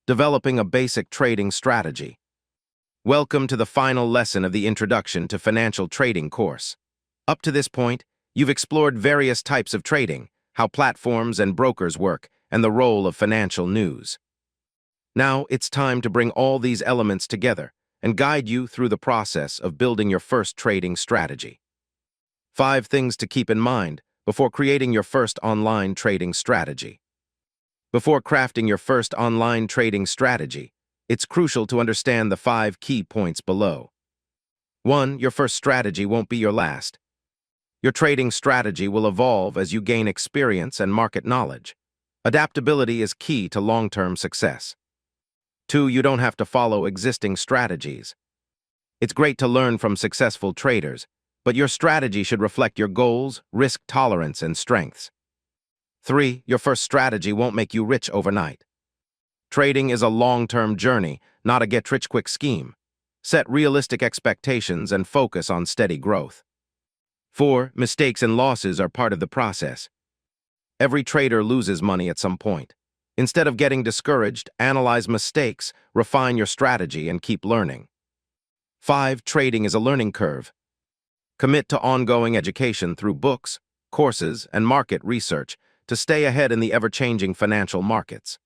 Developing a basic trading strategy. Welcome to the final lesson of the Introduction to Financial Trading course. Up to this point, you've explored various types of trading, how platforms and brokers work, and the role of financial news. Now it's time to bring all these elements together and guide you through the process of building your first trading strategy. 5 things to keep in mind before creating your first online trading strategy. Before crafting your first online trading strategy, it's crucial to understand the 5 key points below. 1. Your first strategy won't be your last. Your trading strategy will evolve as you gain experience and market knowledge. Adaptability is key to long-term success. 2. You don't have to follow existing strategies. It's great to learn from successful traders, but your strategy should reflect your goals, risk tolerance, and strengths. 3. Your first strategy won't make you rich overnight. Trading is a long-term journey, not a get-rich-quick scheme. Set realistic expectations and focus on steady growth. 4. Mistakes and losses are part of the process. Every trader loses money at some point. Instead of getting discouraged, analyze mistakes, refine your strategy, and keep learning. 5. Trading is a learning curve. Commit to ongoing education through books, courses, and market research to stay ahead in the ever-changing financial markets.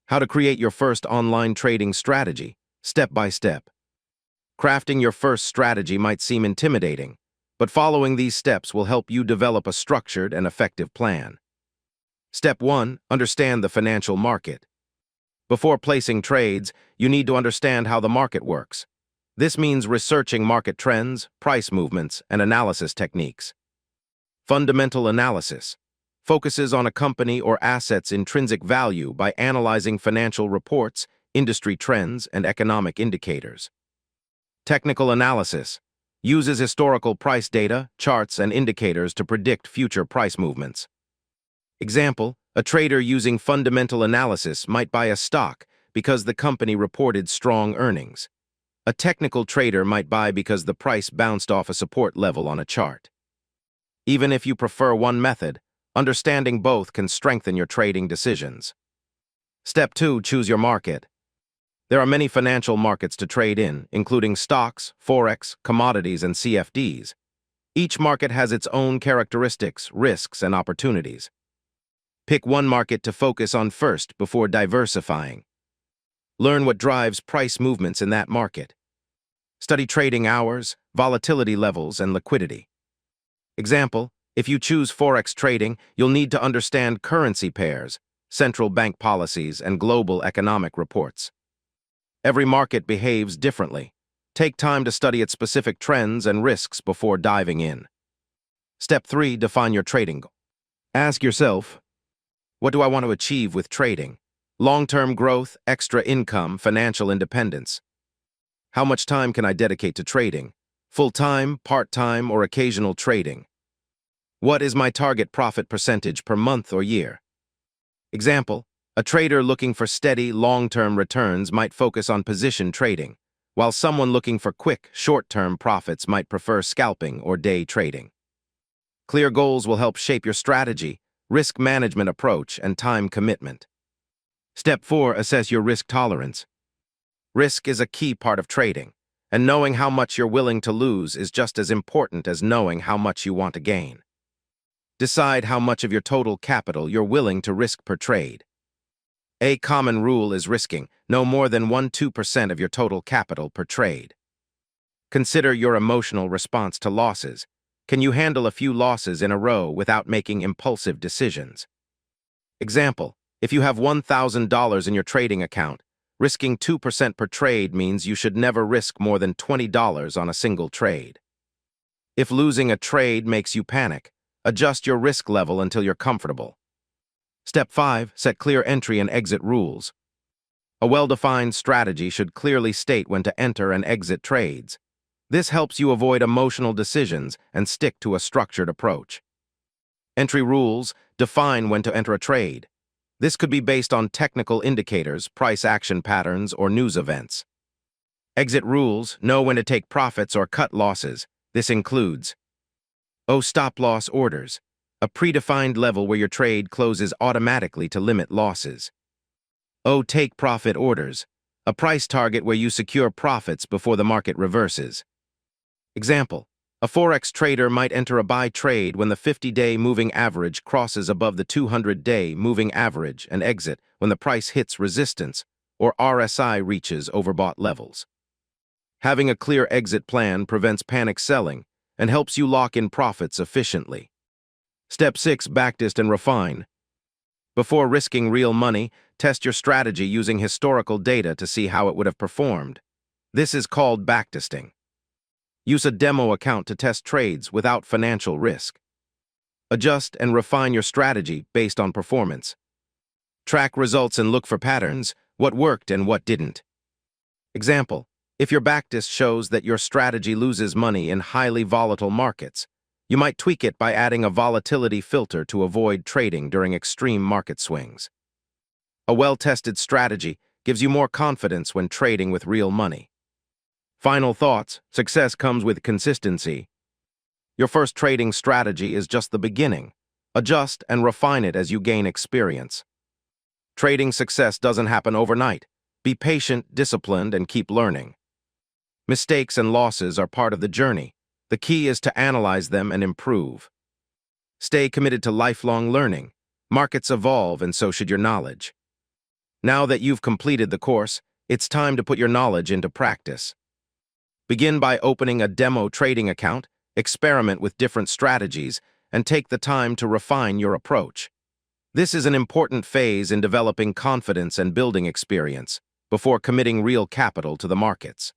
How to create your first online trading strategy, step by step. Crafting your first strategy might seem intimidating, but following these steps will help you develop a structured and effective plan. Step 1. Understand the financial market. Before placing trades, you need to understand how the market works. This means researching market trends, price movements, and analysis techniques. Fundamental analysis focuses on a company or asset's intrinsic value by analyzing financial reports, industry trends, and economic indicators. Technical analysis uses historical price data, charts, and indicators to predict future price movements. Example, a trader using fundamental analysis might buy a stock because the company reported strong earnings. A technical trader might buy because the price bounced off a support level on a chart. Even if you prefer one method, understanding both can strengthen your trading decisions. Step 2. Choose your market. There are many financial markets to trade in, including stocks, forex, commodities, and CFDs. Each market has its own characteristics, risks, and opportunities. Pick one market to focus on first before diversifying. Learn what drives price movements in that market. Study trading hours, volatility levels, and liquidity. Example, if you choose forex trading, you'll need to understand currency pairs, central bank policies, and global economic reports. Every market behaves differently. Take time to study its specific trends and risks before diving in. Step 3. Define your trading goal. Ask yourself, what do I want to achieve with trading? Long-term growth, extra income, financial independence. How much time can I dedicate to trading? Full-time, part-time, or occasional trading? What is my target profit percentage per month or year? Example, a trader looking for steady, long-term returns might focus on position trading, while someone looking for quick, short-term profits might prefer scalping or day trading. Clear goals will help shape your strategy, risk management approach, and time commitment. Step 4. Assess your risk tolerance. Risk is a key part of trading, and knowing how much you're willing to lose is just as important as knowing how much you want to gain. Decide how much of your total capital you're willing to risk per trade. A common rule is risking no more than 1–2% of your total capital per trade. Consider your emotional response to losses. Can you handle a few losses in a row without making impulsive decisions? Example, if you have $1,000 in your trading account, risking 2% per trade means you should never risk more than $20 on a single trade. If losing a trade makes you panic, adjust your risk level until you're comfortable. Step 5. Set clear entry and exit rules. A well-defined strategy should clearly state when to enter and exit trades. This helps you avoid emotional decisions and stick to a structured approach. Entry rules define when to enter a trade. This could be based on technical indicators, price action patterns, or news events. Exit rules know when to take profits or cut losses. This includes stop-loss orders, a predefined level where your trade closes automatically to limit losses. Take profit orders, a price target where you secure profits before the market reverses. Example, a Forex trader might enter a buy trade when the 50-day moving average crosses above the 200-day moving average and exit when the price hits resistance or RSI reaches overbought levels. Having a clear exit plan prevents panic selling and helps you lock in profits efficiently. Step 6. Backtest and refine. Before risking real money, test your strategy using historical data to see how it would have performed. This is called backtesting. Use a demo account to test trades without financial risk. Adjust and refine your strategy based on performance. Track results and look for patterns, what worked and what didn't. Example, if your backtest shows that your strategy loses money in highly volatile markets, you might tweak it by adding a volatility filter to avoid trading during extreme market swings. A well-tested strategy gives you more confidence when trading with real money. Final thoughts: success comes with consistency. Your first trading strategy is just the beginning. Adjust and refine it as you gain experience. Trading success doesn't happen overnight. Be patient, disciplined, and keep learning. Mistakes and losses are part of the journey. The key is to analyze them and improve. Stay committed to lifelong learning. Markets evolve, and so should your knowledge. Now that you've completed the course, it's time to put your knowledge into practice. Begin by opening a demo trading account, experiment with different strategies, and take the time to refine your approach. This is an important phase in developing confidence and building experience before committing real capital to the markets.